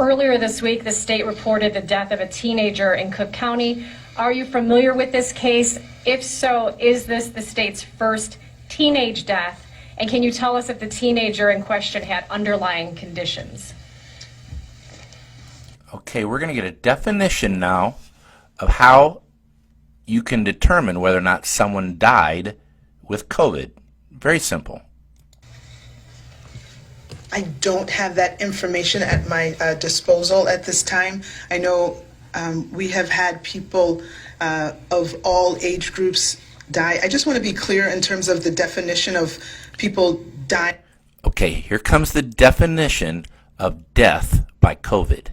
Earlier this week, the state reported the death of a teenager in Cook County. Are you familiar with this case? If so, is this the state's first teenage death? And can you tell us if the teenager in question had underlying conditions? Okay, we're going to get a definition now of how you can determine whether or not someone died with COVID. Very simple. I don't have that information at my disposal at this time. I know we have had people of all age groups die. I just want to be clear in terms of the definition of people dying. Okay, here comes the definition of death by COVID.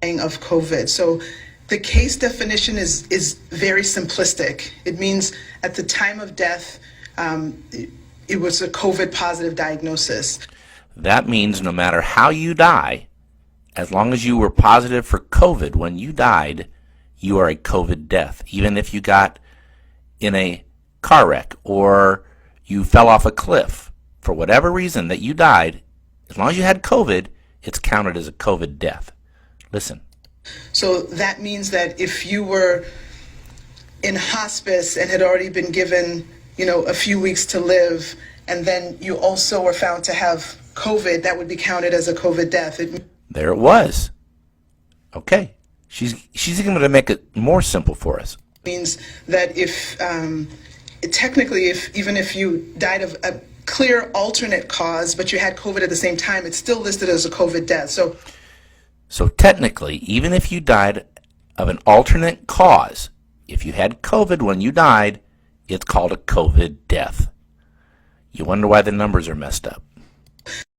Of COVID. So the case definition is very simplistic. It means at the time of death, it was a COVID positive diagnosis. That means no matter how you die, as long as you were positive for COVID when you died, you are a COVID death. Even if you got in a car wreck or you fell off a cliff, for whatever reason that you died, as long as you had COVID, it's counted as a COVID death. Listen. So that means that if you were in hospice and had already been given, a few weeks to live, and then you also were found to have COVID, that would be counted as a COVID death. There it was. Okay. She's going to make it more simple for us. Means that if technically, even if you died of a clear alternate cause, but you had COVID at the same time, it's still listed as a COVID death. So technically, even if you died of an alternate cause, if you had COVID when you died, it's called a COVID death. You wonder why the numbers are messed up.